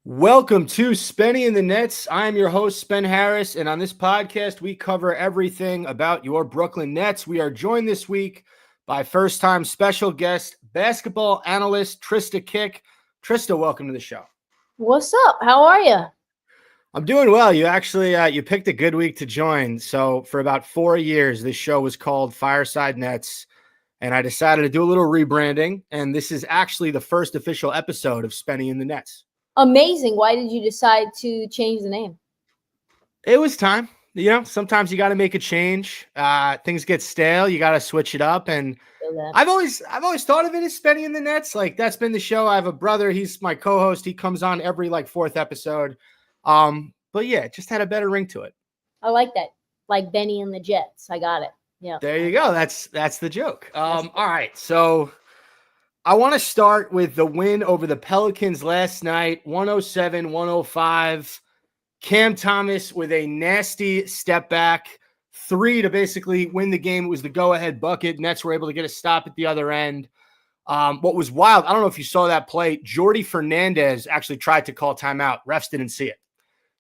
Welcome to Spenny and the Nets. I'm your host, Spen Harris, and on this podcast, we cover everything about your Brooklyn Nets. We are joined this week by first-time special guest, basketball analyst Trysta Krick. Trysta, welcome to the show. What's up? How are you? I'm doing well. You actually you picked a good week to join. So for about 4 years, this show was called Fireside Nets, and I decided to do a little rebranding, and this is actually the first official episode of Spenny and the Nets. Amazing. Why did you decide to change the name? It was time. You know, sometimes you got to make a change. Things get stale. You got to switch it up. And I've always thought of it as Spenny in the Nets. Like, that's been the show. I have a brother. He's my co-host. He comes on every fourth episode. But yeah, it just had a better ring to it. I like that. Like Benny and the Jets. I got it. Yeah. There you go. That's the joke. All right. So I want to start with the win over the Pelicans last night, 107-105. Cam Thomas with a nasty step back, 3 to basically win the game. It was the go-ahead bucket. Nets were able to get a stop at the other end. What was wild, I don't know if you saw that play, Jordy Fernandez actually tried to call timeout. Refs didn't see it.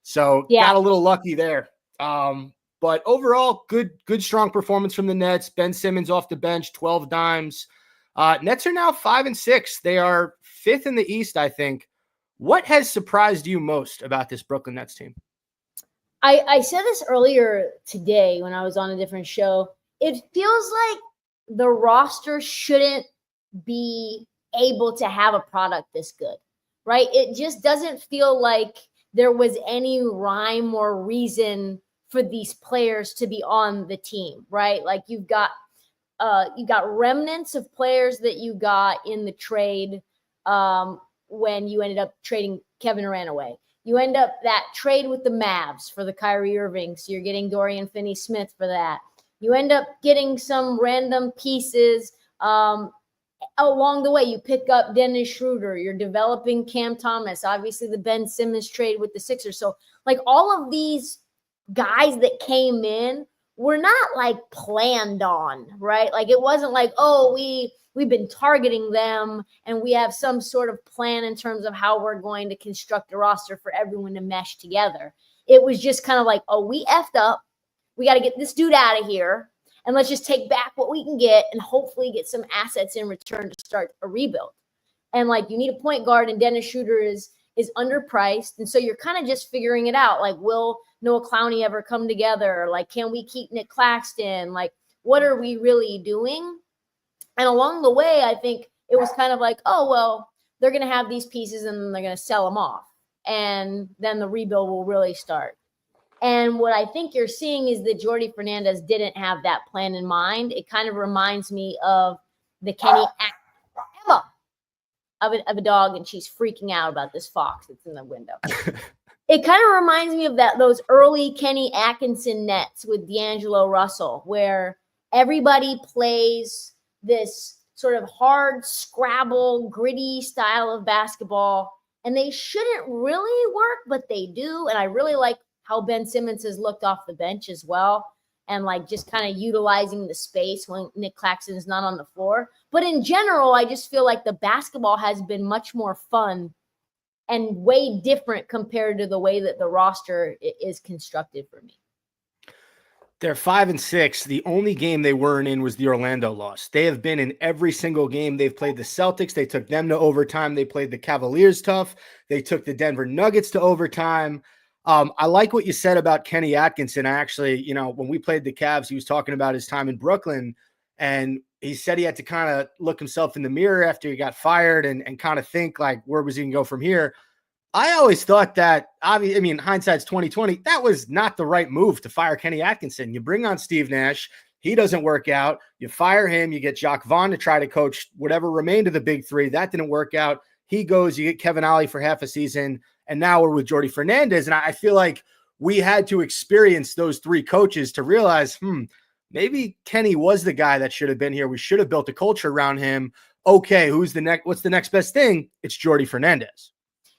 So got a little lucky there. But overall, good, strong performance from the Nets. Ben Simmons off the bench, 12 dimes. Nets are now 5-6. They are 5th in the East, I think. What has surprised you most about this Brooklyn Nets team? I said this earlier today when I was on a different show. It feels like the roster shouldn't be able to have a product this good, right? It just doesn't feel like there was any rhyme or reason for these players to be on the team, right? Like you got remnants of players that you got in the trade when you ended up trading Kevin Durant away. You end up that trade with the Mavs for the Kyrie Irving, so you're getting Dorian Finney-Smith for that. You end up getting some random pieces along the way. You pick up Dennis Schroeder. You're developing Cam Thomas. Obviously, the Ben Simmons trade with the Sixers. So, like, all of these guys that came in were not planned on, right? Like it wasn't like, oh, we've been targeting them and we have some sort of plan in terms of how we're going to construct a roster for everyone to mesh together. It was just kind of like, oh, we effed up. We got to get this dude out of here and let's just take back what we can get and hopefully get some assets in return to start a rebuild. And you need a point guard, and Dennis Schroeder is underpriced. And so you're kind of just figuring it out. Will Noah Clowney ever come together? Can we keep Nick Claxton? What are we really doing? And along the way, I think it was kind of like, oh, well, they're going to have these pieces and then they're going to sell them off. And then the rebuild will really start. And what I think you're seeing is that Jordy Fernandez didn't have that plan in mind. It kind of reminds me of the Kenny Emma of a dog, and she's freaking out about this fox that's in the window. It kind of reminds me of those early Kenny Atkinson Nets with D'Angelo Russell, where everybody plays this sort of hard scrabble, gritty style of basketball, and they shouldn't really work, but they do. And I really like how Ben Simmons has looked off the bench as well, and just kind of utilizing the space when Nick Claxton is not on the floor. But in general, I just feel like the basketball has been much more fun and way different compared to the way that the roster is constructed for me. They're 5-6. The only game they weren't in was the Orlando loss. They have been in every single game. They've played the Celtics. They took them to overtime. They played the Cavaliers tough. They took the Denver Nuggets to overtime. I like what you said about Kenny Atkinson. I actually, when we played the Cavs, he was talking about his time in Brooklyn, and he said he had to kind of look himself in the mirror after he got fired and kind of think where was he going to go from here? I always thought that, hindsight's 2020, that was not the right move to fire Kenny Atkinson. You bring on Steve Nash. He doesn't work out. You fire him. You get Jacques Vaughn to try to coach whatever remained of the big three. That didn't work out. He goes, you get Kevin Ollie for half a season, and now we're with Jordy Fernandez. And I feel like we had to experience those three coaches to realize, maybe Kenny was the guy that should have been here. We should have built a culture around him. Okay, what's the next best thing? It's Jordy Fernandez.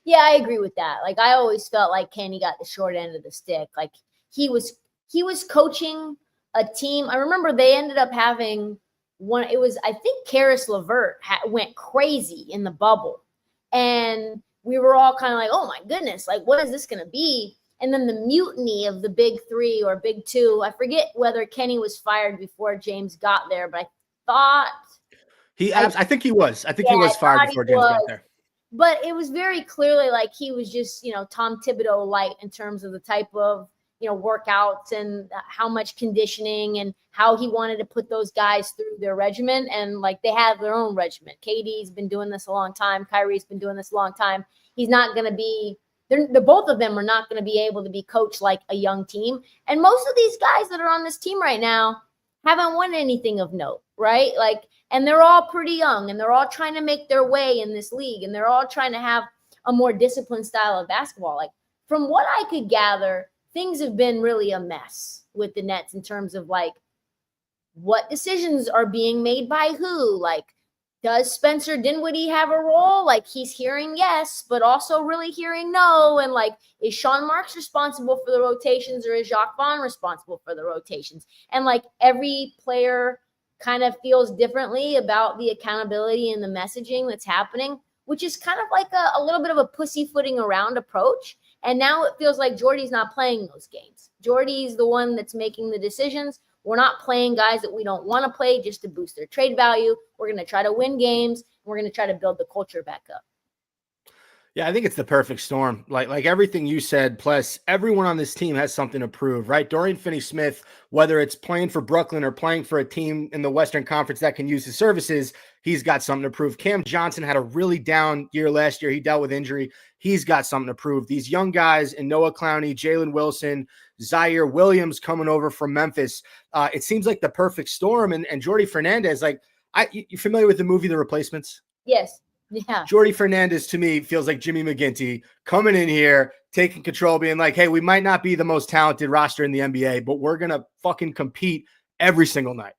Yeah, I agree with that. I always felt like Kenny got the short end of the stick. He was coaching a team. I remember they ended up having one. It was, I think, Karis LeVert went crazy in the bubble. And we were all kind of like, oh my goodness, like what is this going to be? And then the mutiny of the big three or big two, I forget whether Kenny was fired before James got there, but I thought I think he was. I think yeah, he was fired he before James got there. But it was very clearly like he was just, you know, Tom Thibodeau light in terms of the type of, you know, workouts and how much conditioning and how he wanted to put those guys through their regimen. And like they have their own regimen. KD's been doing this a long time. Kyrie's been doing this a long time. He's not going to be, they're both of them are not going to be able to be coached like a young team. And most of these guys that are on this team right now haven't won anything of note, right? Like, and they're all pretty young and they're all trying to make their way in this league and they're all trying to have a more disciplined style of basketball. Like from what I could gather, things have been really a mess with the Nets in terms of like what decisions are being made by who. Like, does Spencer Dinwiddie have a role? Like he's hearing yes, but also really hearing no. And like, is Sean Marks responsible for the rotations or is Jacques Vaughn responsible for the rotations? And like every player kind of feels differently about the accountability and the messaging that's happening, which is kind of like a little bit of a pussyfooting around approach. And now it feels like Jordy's not playing those games. Jordy's the one that's making the decisions. We're not playing guys that we don't want to play just to boost their trade value. We're going to try to win games. And we're going to try to build the culture back up. Yeah, I think it's the perfect storm. Like everything you said, plus everyone on this team has something to prove, right? Dorian Finney-Smith, whether it's playing for Brooklyn or playing for a team in the Western Conference that can use his services, he's got something to prove. Cam Johnson had a really down year last year. He dealt with injury. He's got something to prove. These young guys in Noah Clowney, Jalen Wilson, Zaire Williams coming over from Memphis. It seems like the perfect storm. And Jordy Fernandez, like, you familiar with the movie The Replacements? Yes. Yeah. Jordy Fernandez to me feels like Jimmy McGinty coming in here, taking control, being like, hey, we might not be the most talented roster in the NBA, but we're going to fucking compete every single night.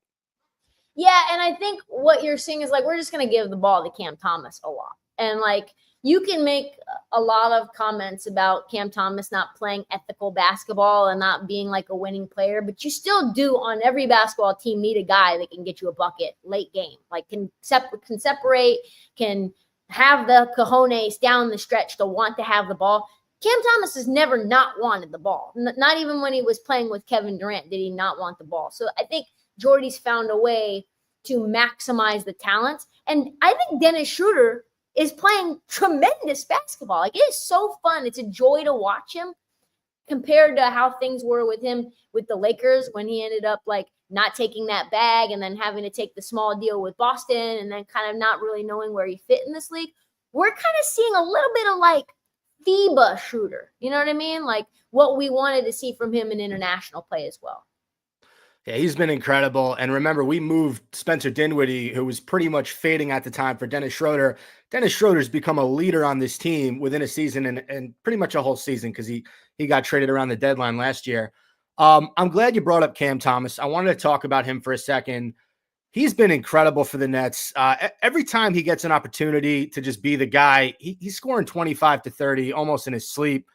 Yeah. And I think what you're seeing is like, we're just going to give the ball to Cam Thomas a lot. And like, you can make a lot of comments about Cam Thomas not playing ethical basketball and not being like a winning player, but you still do on every basketball team need a guy that can get you a bucket late game, like can separate, can have the cojones down the stretch to want to have the ball. Cam Thomas has never not wanted the ball. Not even when he was playing with Kevin Durant did he not want the ball. So I think Jordy's found a way to maximize the talent. And I think Dennis Schroeder is playing tremendous basketball. Like, it is so fun. It's a joy to watch him compared to how things were with him with the Lakers when he ended up like not taking that bag and then having to take the small deal with Boston and then kind of not really knowing where he fit in this league. We're kind of seeing a little bit of like FIBA Schroeder. You know what I mean? Like what we wanted to see from him in international play as well. Yeah, he's been incredible. And remember, we moved Spencer Dinwiddie, who was pretty much fading at the time, for Dennis Schroeder. Dennis Schroeder's become a leader on this team within a season and pretty much a whole season because he got traded around the deadline last year. I'm glad you brought up Cam Thomas. I wanted to talk about him for a second. He's been incredible for the Nets. Every time he gets an opportunity to just be the guy, he's scoring 25 to 30 almost in his sleep.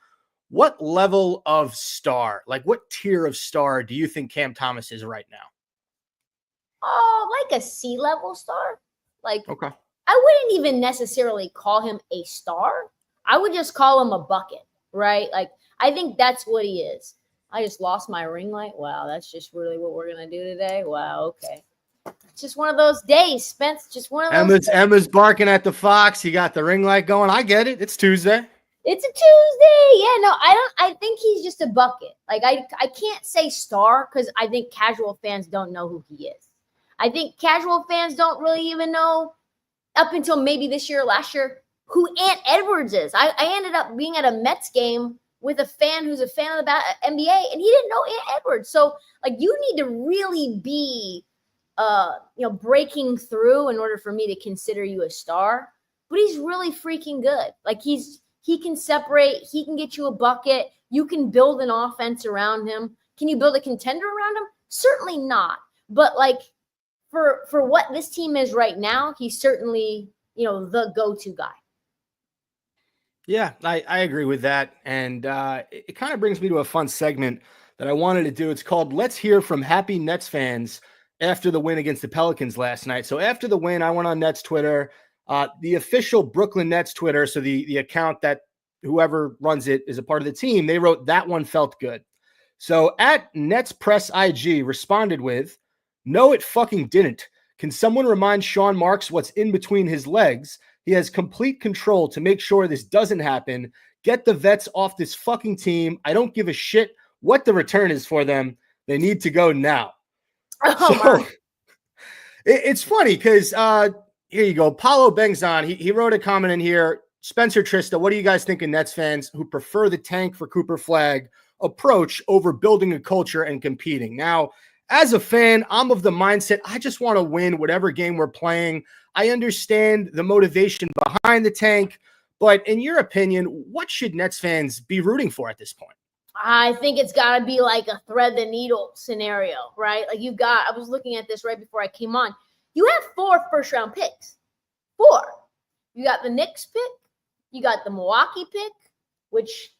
What level of star, like what tier of star do you think Cam Thomas is right now? Oh, like a C-level star. Like, okay. I wouldn't even necessarily call him a star. I would just call him a bucket, right? Like, I think that's what he is. I just lost my ring light. Wow, that's just really what we're going to do today. Wow, okay. It's just one of those days, Spence. Just one of those days. Emma's barking at the fox. You got the ring light going. I get it. It's Tuesday. It's a Tuesday. Yeah, no, I think he's just a bucket. Like, I can't say star because I think casual fans don't know who he is. I think casual fans don't really even know up until maybe this year or last year who Ant Edwards is. I ended up being at a Mets game with a fan who's a fan of the NBA, and he didn't know Ant Edwards. So, like, you need to really be, breaking through in order for me to consider you a star. But he's really freaking good. Like, he can separate. He can get you a bucket. You can build an offense around him. Can you build a contender around him? Certainly not. But, like, for what this team is right now, he's certainly, the go-to guy. Yeah, I agree with that. And it kind of brings me to a fun segment that I wanted to do. It's called Let's Hear from Happy Nets Fans after the win against the Pelicans last night. So after the win, I went on Nets Twitter. The official Brooklyn Nets Twitter, so the account that whoever runs it is a part of the team, they wrote that one felt good. So at Nets Press IG responded with, no, it fucking didn't. Can someone remind Sean Marks what's in between his legs? He has complete control to make sure this doesn't happen. Get the vets off this fucking team. I don't give a shit what the return is for them. They need to go now. So it's funny because here you go. Paulo Bengzon, he wrote a comment in here. Spencer Trysta, what do you guys think of Nets fans who prefer the tank for Cooper Flag approach over building a culture and competing? Now, as a fan, I'm of the mindset, I just want to win whatever game we're playing. I understand the motivation behind the tank, but in your opinion, what should Nets fans be rooting for at this point? I think it's got to be like a thread the needle scenario, right? Like I was looking at this right before I came on. You have 4 first-round picks. 4. You got the Knicks pick. You got the Milwaukee pick, which,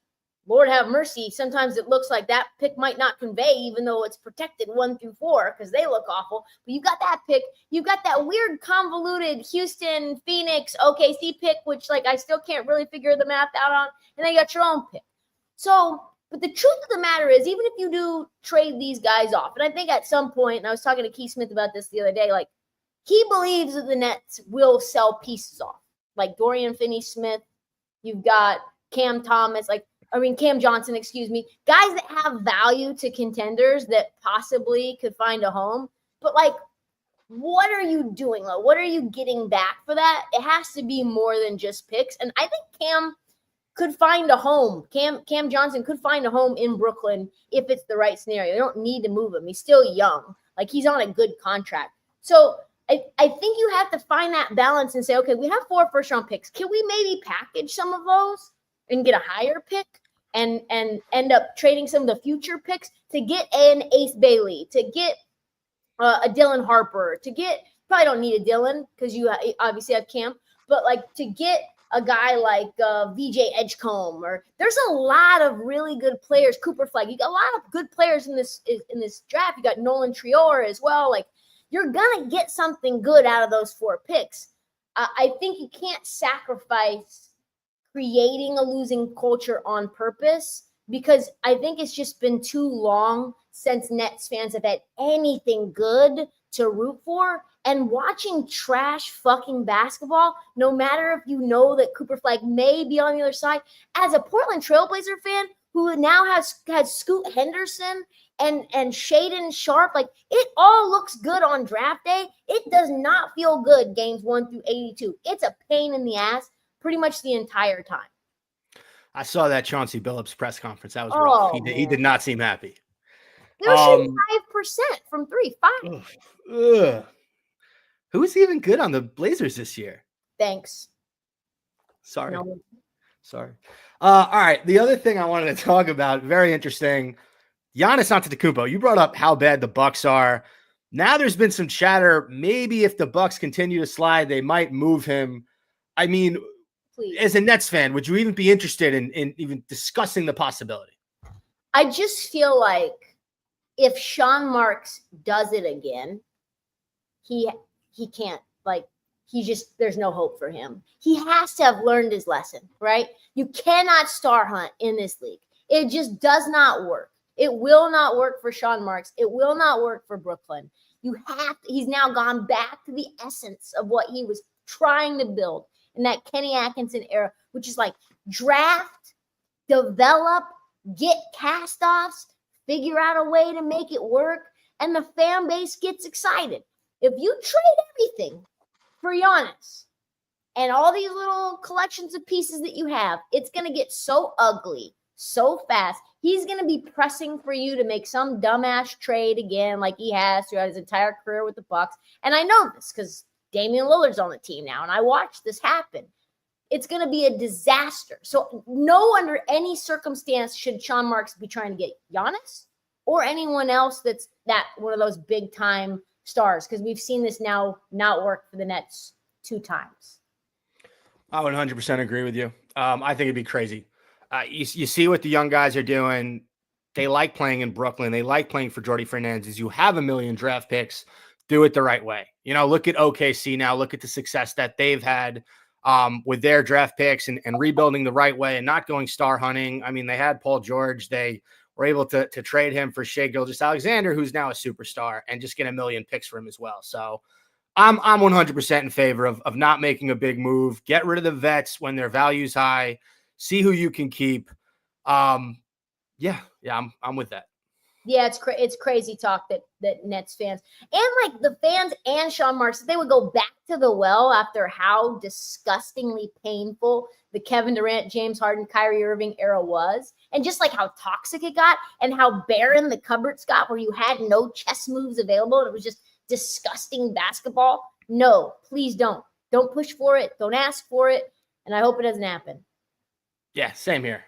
Lord have mercy, sometimes it looks like that pick might not convey, even though it's protected 1 through 4 because they look awful. But you got that pick. You got that weird, convoluted Houston, Phoenix, OKC pick, which like I still can't really figure the math out on. And then you got your own pick. So, but the truth of the matter is, even if you do trade these guys off, and I think at some point, and I was talking to Keith Smith about this the other day, like he believes that the Nets will sell pieces off, like Dorian Finney-Smith. You've got Cam Johnson, excuse me, guys that have value to contenders that possibly could find a home. But like, what are you doing? Like, what are you getting back for that? It has to be more than just picks. And I think Cam could find a home. Cam Johnson could find a home in Brooklyn if it's the right scenario. You don't need to move him. He's still young. Like he's on a good contract. So I think you have to find that balance and say, okay, we have 4 first-round picks. Can we maybe package some of those and get a higher pick and end up trading some of the future picks to get an Ace Bailey, to get a Dylan Harper, to get – probably don't need a Dylan because you obviously have Cam, but like to get a guy like VJ Edgecombe, or there's a lot of really good players. Cooper Flag, you got a lot of good players in this draft. You got Nolan Trior as well. Like you're gonna get something good out of those 4 picks. I think you can't sacrifice creating a losing culture on purpose because I think it's just been too long since Nets fans have had anything good to root for. And watching trash fucking basketball, no matter if you know that Cooper Flag may be on the other side, as a Portland Trailblazer fan who now has Scoot Henderson and Shaden Sharp, like it all looks good on draft day. It does not feel good games 1 through 82. It's a pain in the ass pretty much the entire time. I saw that Chauncey Billups press conference. That was rough. He did not seem happy. They were shooting 5% from 3. 5. Who's even good on the Blazers this year? Thanks. Sorry. All right. The other thing I wanted to talk about, very interesting. Giannis Antetokounmpo. You brought up how bad the Bucks are. Now there's been some chatter. Maybe if the Bucks continue to slide, they might move him. I mean, please, as a Nets fan, would you even be interested in even discussing the possibility? I just feel like if Sean Marks does it again, he can't, like, there's no hope for him. He has to have learned his lesson, right? You cannot star hunt in this league. It just does not work. It will not work for Sean Marks. It will not work for Brooklyn. He's now gone back to the essence of what he was trying to build in that Kenny Atkinson era, which is like draft, develop, get cast-offs, figure out a way to make it work, and the fan base gets excited. If you trade everything for Giannis and all these little collections of pieces that you have, it's going to get so ugly so fast. He's going to be pressing for you to make some dumbass trade again like he has throughout his entire career with the Bucks. And I know this because Damian Lillard's on the team now, and I watched this happen. It's going to be a disaster. So no under any circumstance should Sean Marks be trying to get Giannis or anyone else that's one of those big-time stars, because we've seen this now not work for the Nets 2 times. I would 100% agree with you. I think it'd be crazy. You see what the young guys are doing. They like playing in Brooklyn. They like playing for Jordy Fernandez. You have 1 million draft picks. do it the right way. You know, look at OKC now. Look at the success that they've had with their draft picks and rebuilding the right way and not going star hunting. I mean, they had Paul George. They were able to trade him for Shai Gilgeous-Alexander, who's now a superstar, and just get a million picks for him as well. So I'm 100% in favor of not making a big move. Get rid of the vets when their value's high. See who you can keep. I'm with that. Yeah, it's crazy talk that Nets fans and like the fans and Sean Marks, they would go back to the well after how disgustingly painful the Kevin Durant, James Harden, Kyrie Irving era was, and just like how toxic it got and how barren the cupboards got, where you had no chess moves available. And it was just disgusting basketball. No, please don't push for it. Don't ask for it. And I hope it doesn't happen. Yeah, same here.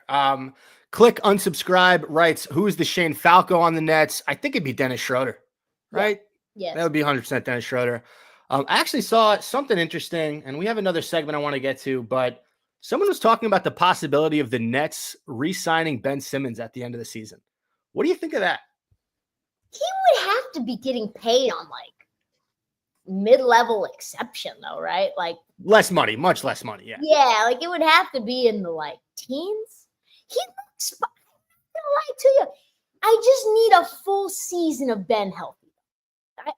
Click unsubscribe writes, who's the Shane Falco on the Nets? I think it'd be Dennis Schroeder, right? Yeah. That would be 100% Dennis Schroeder. I actually saw something interesting, and we have another segment I want to get to, but someone was talking about the possibility of the Nets re-signing Ben Simmons at the end of the season. What do you think of that? He would have to be getting paid on like mid-level exception though, right? Like less money, much less money. Yeah. Yeah, like it would have to be in the like teens. He looks, I'm not gonna lie to you. I just need a full season of Ben healthy.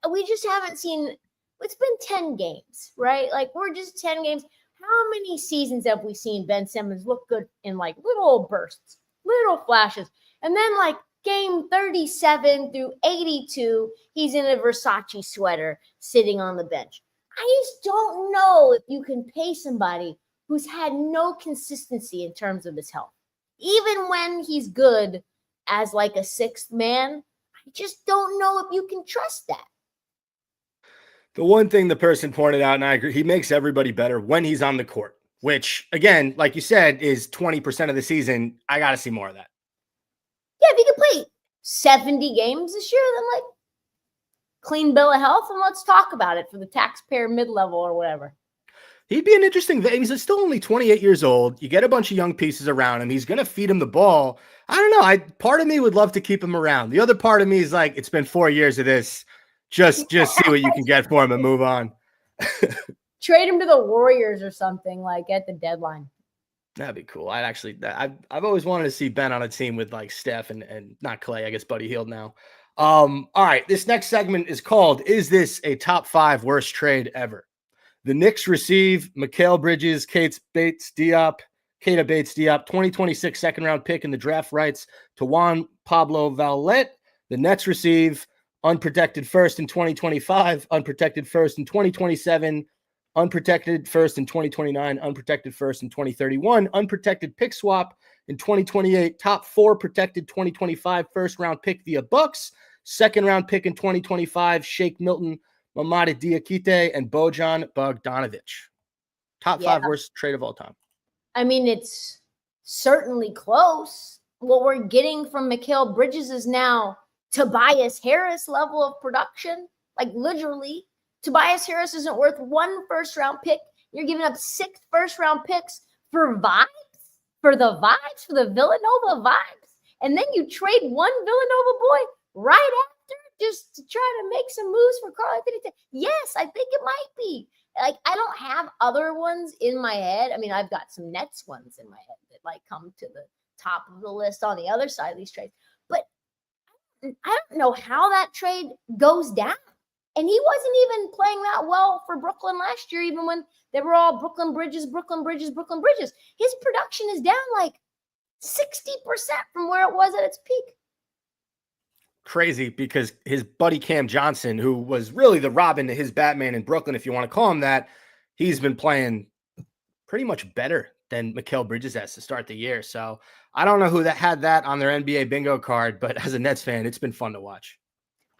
We just haven't seen, it's been 10 games, right? Like we're just 10 games. How many seasons have we seen Ben Simmons look good in like little bursts, little flashes? And then like game 37 through 82, he's in a Versace sweater sitting on the bench. I just don't know if you can pay somebody who's had no consistency in terms of his health. Even when he's good as like a sixth man, I just don't know if you can trust that. The one thing the person pointed out, and I agree, he makes everybody better when he's on the court, which, again, like you said, is 20% of the season. I got to see more of that. Yeah, if he could play 70 games this year, then like clean bill of health, and let's talk about it for the taxpayer mid-level or whatever. He'd be an interesting. He's still only 28 years old. You get a bunch of young pieces around him. He's going to feed him the ball. I don't know. Part of me would love to keep him around. The other part of me is like, it's been 4 years of this. Just see what you can get for him and move on. Trade him to the Warriors or something like at the deadline. That'd be cool. I've always wanted to see Ben on a team with like Steph and not Clay. I guess Buddy Hield now. All right. This next segment is called, is this a top 5 worst trade ever? The Knicks receive Mikal Bridges, Keita Bates-Diop, 2026 second-round pick in the draft rights to Juan Pablo Vallet. The Nets receive unprotected first in 2025, unprotected first in 2027, unprotected first in 2029, unprotected first in 2031, unprotected pick swap in 2028, top 4 protected 2025 first-round pick via Bucks, second-round pick in 2025, Shake Milton, Mamadi Diakite, and Bojan Bogdanovic. Top 5 worst trade of all time. I mean, it's certainly close. What we're getting from Mikal Bridges is now Tobias Harris level of production. Like literally, Tobias Harris isn't worth 1 first-round pick. You're giving up 6 first-round picks for vibes, for the Villanova vibes. And then you trade one Villanova boy right after just to try to make some moves for Karl Anthony Towns. Yes, I think it might be. Like, I don't have other ones in my head. I mean, I've got some Nets ones in my head that like come to the top of the list on the other side of these trades. But I don't know how that trade goes down. And he wasn't even playing that well for Brooklyn last year, even when they were all Brooklyn Bridges. His production is down like 60% from where it was at its peak. Crazy, because his buddy Cam Johnson, who was really the Robin to his Batman in Brooklyn, if you want to call him that, he's been playing pretty much better than Mikal Bridges has to start the year. So I don't know who that had that on their NBA bingo card, but as a Nets fan, it's been fun to watch.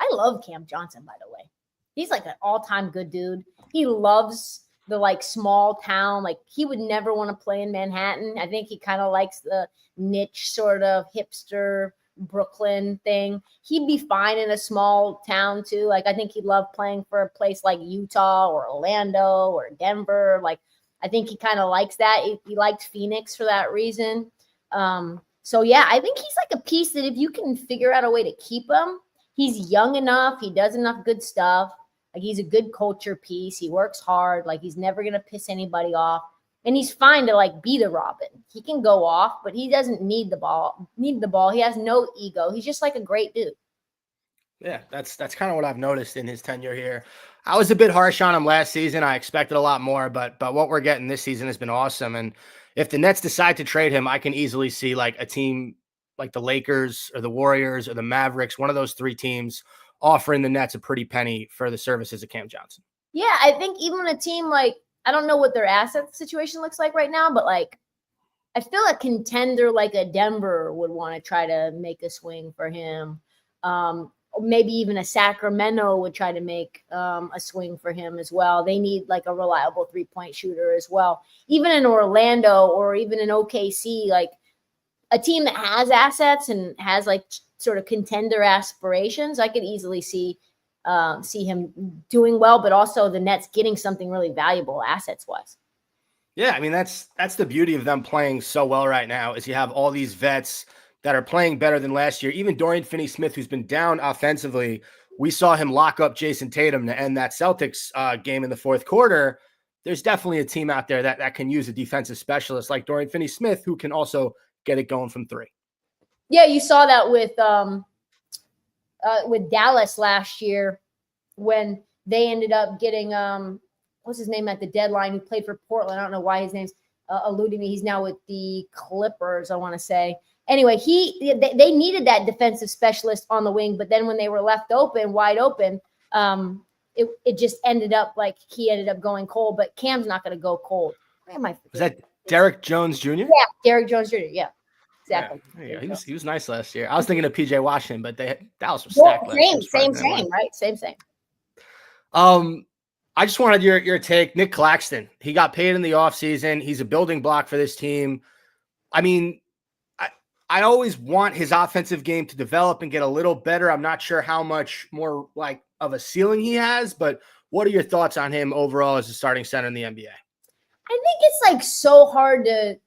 I love Cam Johnson, by the way. He's like an all-time good dude. He loves the like small town. Like he would never want to play in Manhattan. I think he kind of likes the niche sort of hipster Brooklyn thing. He'd be fine in a small town too. Like I think he'd love playing for a place like Utah or Orlando or Denver. Like I think he kind of likes that. He liked Phoenix for that reason. So yeah, I think he's like a piece that if you can figure out a way to keep him, he's young enough, he does enough good stuff. Like, he's a good culture piece. He works hard. Like, he's never going to piss anybody off. And he's fine to, like, be the Robin. He can go off, but he doesn't need the ball. He has no ego. He's just like a great dude. Yeah, that's kind of what I've noticed in his tenure here. I was a bit harsh on him last season. I expected a lot more, but what we're getting this season has been awesome. And if the Nets decide to trade him, I can easily see like a team like the Lakers or the Warriors or the Mavericks, one of those three teams, offering the Nets a pretty penny for the services of Cam Johnson. Yeah, I think even a team like, I don't know what their asset situation looks like right now, but like, I feel a contender like a Denver would want to try to make a swing for him. Maybe even a Sacramento would try to make a swing for him as well. They need like a reliable 3-point shooter as well. Even in Orlando or even in OKC, like a team that has assets and has like sort of contender aspirations, I could easily see him doing well, but also the Nets getting something really valuable assets-wise. Yeah, I mean, that's the beauty of them playing so well right now is you have all these vets that are playing better than last year. Even Dorian Finney-Smith, who's been down offensively, we saw him lock up Jason Tatum to end that Celtics game in the fourth quarter. There's definitely a team out there that can use a defensive specialist like Dorian Finney-Smith, who can also get it going from three. Yeah, you saw that with Dallas last year when they ended up getting what's his name at the deadline, who played for Portland. I don't know why his name's eluding me. He's now with the Clippers, I want to say. Anyway, they needed that defensive specialist on the wing, but then when they were left wide open, it just ended up like he ended up going cold. But Cam's not going to go cold. Where am I? Was that Derrick Jones Jr.? Yeah, Derrick Jones Jr. Yeah, exactly. Yeah, he was nice last year. I was thinking of PJ Washington, but Dallas was stacked. Same, right? Same. I just wanted your take. Nick Claxton, he got paid in the offseason. He's a building block for this team. I mean, I always want his offensive game to develop and get a little better. I'm not sure how much more like of a ceiling he has, but what are your thoughts on him overall as a starting center in the NBA? I think it's like so hard to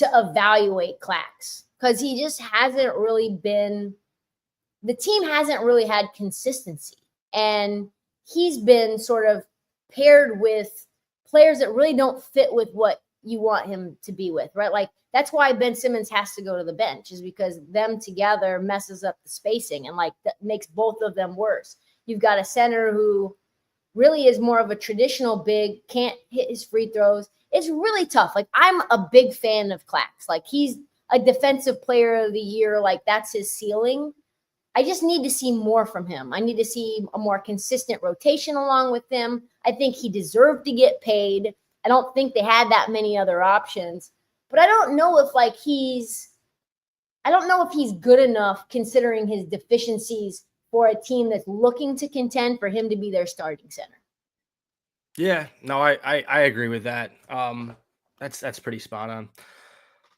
evaluate Clax because he just hasn't really been – the team hasn't really had consistency. And he's been sort of paired with players that really don't fit with what you want him to be with, right? Like, that's why Ben Simmons has to go to the bench, is because them together messes up the spacing and like that makes both of them worse. You've got a center who really is more of a traditional big, can't hit his free throws. It's really tough. Like, I'm a big fan of Clax. Like, he's a defensive player of the year. Like, that's his ceiling. I just need to see more from him. I need to see a more consistent rotation along with him. I think he deserved to get paid. I don't think they had that many other options. But I don't know if he's good enough considering his deficiencies for a team that's looking to contend for him to be their starting center. Yeah, no, I agree with that. That's pretty spot on.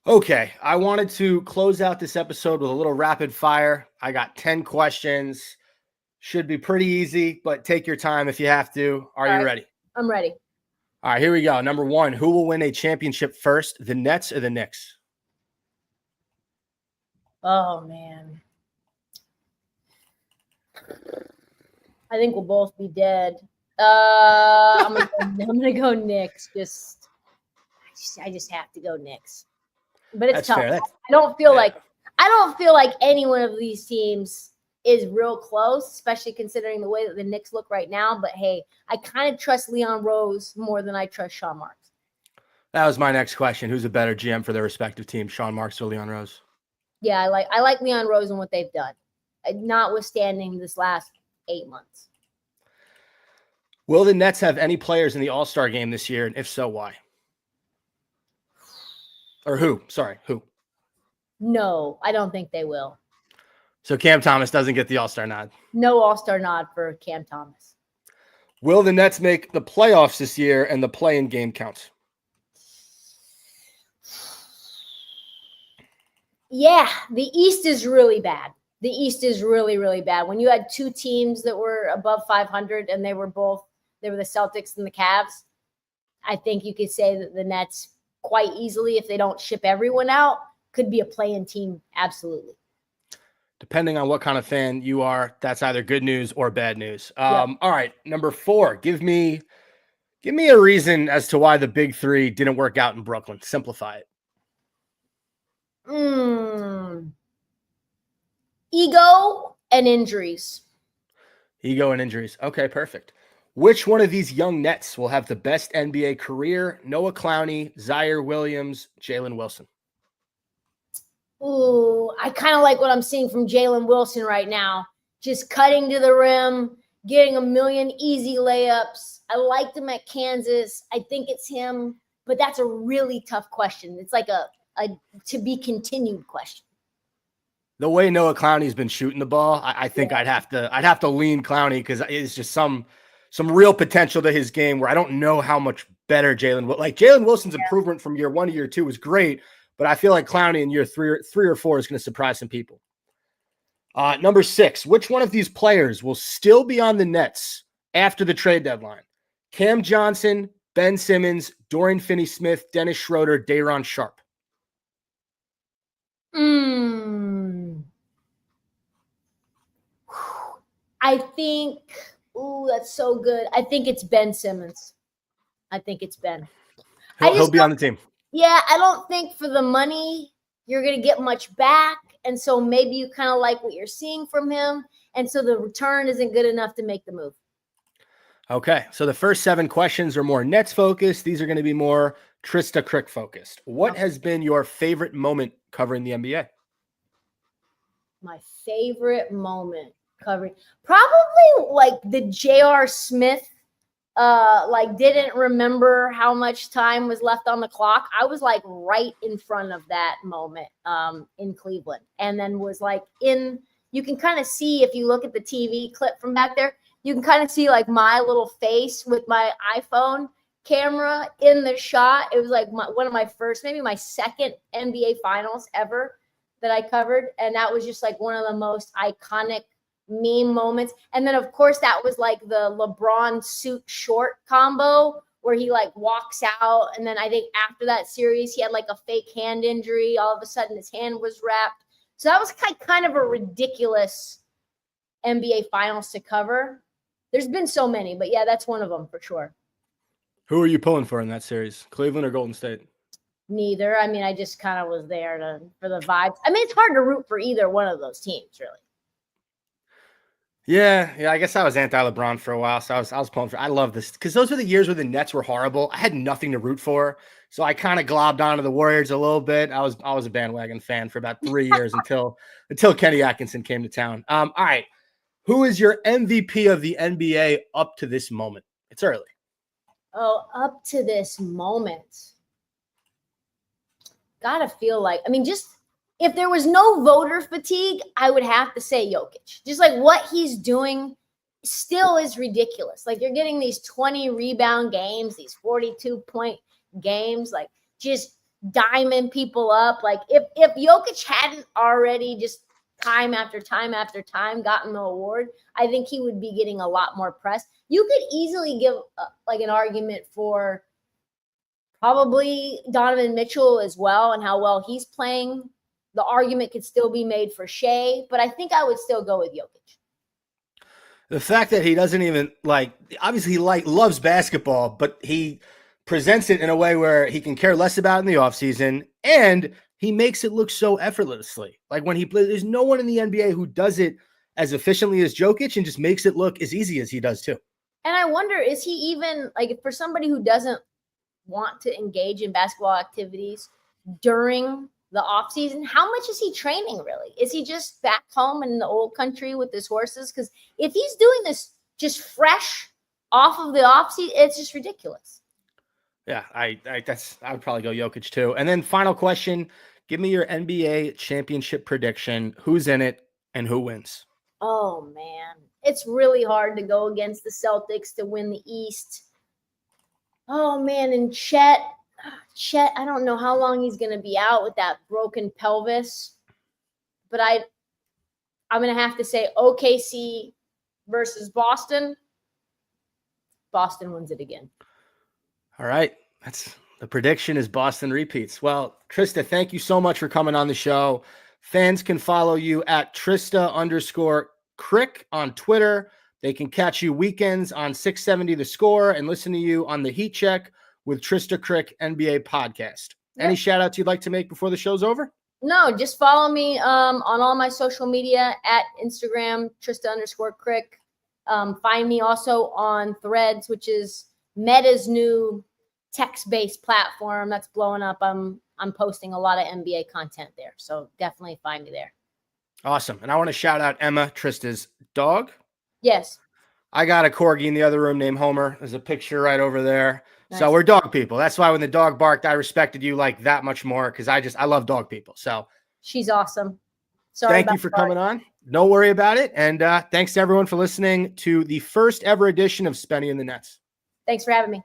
Okay, I wanted to close out this episode with a little rapid fire. I got 10 questions. Should be pretty easy, but take your time if you have to. Are you ready? I'm ready. All right, here we go. Number one, who will win a championship first, the Nets or the Knicks? Oh, man. I think we'll both be dead. I'm gonna go Knicks. I just have to go Knicks. But it's tough. I don't feel like any one of these teams is real close, especially considering the way that the Knicks look right now. But hey, I kind of trust Leon Rose more than I trust Sean Marks. That was my next question. Who's a better GM for their respective teams, Sean Marks or Leon Rose? Yeah, I like Leon Rose and what they've done, notwithstanding this last 8 months. Will the Nets have any players in the All-Star game this year? And if so, why? Or who? Sorry, who? No, I don't think they will. So Cam Thomas doesn't get the All-Star nod. No All-Star nod for Cam Thomas. Will the Nets make the playoffs this year and the play-in game counts? Yeah, the East is really bad. The East is really, really bad. When you had two teams that were above 500 and they were the Celtics and the Cavs, I think you could say that the Nets quite easily, if they don't ship everyone out, could be a play-in team. Absolutely. Depending on what kind of fan you are, that's either good news or bad news. Yep. All right, number 4. Give me a reason as to why the big 3 didn't work out in Brooklyn. Simplify it. Ego and injuries. Ego and injuries. Okay, perfect. Which one of these young Nets will have the best NBA career? Noah Clowney, Zaire Williams, Jalen Wilson. Ooh, I kind of like what I'm seeing from Jalen Wilson right now. Just cutting to the rim, getting a million easy layups. I liked him at Kansas. I think it's him, but that's a really tough question. It's like a to be continued question. The way Noah Clowney's been shooting the ball, I think I'd have to lean Clowney because it's just some real potential to his game where I don't know how much better Jalen Wilson's improvement from year 1 to year 2 was great, but I feel like Clowney in year 3 or 4 is going to surprise some people. Number 6, which one of these players will still be on the Nets after the trade deadline? Cam Johnson, Ben Simmons, Dorian Finney-Smith, Dennis Schroeder, Day'Ron Sharpe. I think, that's so good. I think it's Ben Simmons. I think it's Ben. He'll be on the team. Yeah, I don't think for the money you're going to get much back. And so maybe you kind of like what you're seeing from him. And so the return isn't good enough to make the move. Okay, so the first 7 questions are more Nets focused. These are going to be more Trysta Krick focused. What has been your favorite moment covering the NBA? My favorite moment covering, probably like the J.R. Smith, didn't remember how much time was left on the clock. I was like right in front of that moment in Cleveland, and then was like you can kind of see if you look at the TV clip from back there, you can kind of see like my little face with my iPhone camera in the shot. It was like one of my first, maybe my second NBA finals ever that I covered. And that was just like one of the most iconic meme moments. And then of course that was like the LeBron suit short combo where he like walks out. And then I think after that series, he had like a fake hand injury. All of a sudden his hand was wrapped. So that was kind of a ridiculous NBA finals to cover. There's been so many, but yeah, that's one of them for sure. Who are you pulling for in that series? Cleveland or Golden State? Neither. I mean, I just kind of was there for the vibes. I mean, it's hard to root for either one of those teams, really. Yeah. I guess I was anti-LeBron for a while, so I was pulling for. I love this because those were the years where the Nets were horrible. I had nothing to root for, so I kind of globbed onto the Warriors a little bit. I was a bandwagon fan for about 3 years until Kenny Atkinson came to town. All right, who is your MVP of the NBA up to this moment? It's early. Oh, up to this moment. Gotta feel like, I mean, just if there was no voter fatigue, I would have to say Jokic. Just like what he's doing still is ridiculous. Like you're getting these 20 rebound games, these 42-point games, like just diming people up. Like if Jokic hadn't already just time after time after time gotten the award, I think he would be getting a lot more press. You could easily give like an argument for probably Donovan Mitchell as well and how well he's playing. The argument could still be made for Shea, but I think I would still go with Jokic. The fact that he doesn't even obviously he loves basketball, but he presents it in a way where he can care less about it in the offseason, and he makes it look so effortlessly. Like when he plays, there's no one in the NBA who does it as efficiently as Jokic and just makes it look as easy as he does too. And I wonder, is he even like, for somebody who doesn't want to engage in basketball activities during the off season, how much is he training really? Is he just back home in the old country with his horses? Because if he's doing this just fresh off of the off season, it's just ridiculous. Yeah, I would probably go Jokic too. And then final question, give me your NBA championship prediction. Who's in it and who wins? Oh man, it's really hard to go against the Celtics to win the East. Oh man, and Chet, I don't know how long he's going to be out with that broken pelvis, but I'm going to have to say OKC versus Boston. Boston wins it again. All right. The prediction is Boston repeats. Well, Trysta, thank you so much for coming on the show. Fans can follow you at Trysta_Krick on Twitter. They can catch you weekends on 670 The Score and listen to you on the Heat Check with Trysta Krick NBA podcast. Yep. Any shout outs you'd like to make before the show's over? No, just follow me on all my social media at Instagram, Trysta_Krick. Find me also on Threads, which is Meta's new text-based platform that's blowing up. I'm posting a lot of NBA content there, so definitely find me there. Awesome. And I want to shout out Emma, Trysta's dog. Yes. I got a corgi in the other room named Homer. There's a picture right over there. Nice. So we're dog people. That's why when the dog barked, I respected you like that much more because I love dog people. So she's awesome. Sorry. Thank you for coming on. No worry about it. And thanks to everyone for listening to the first ever edition of Spenny and the Nets. Thanks for having me.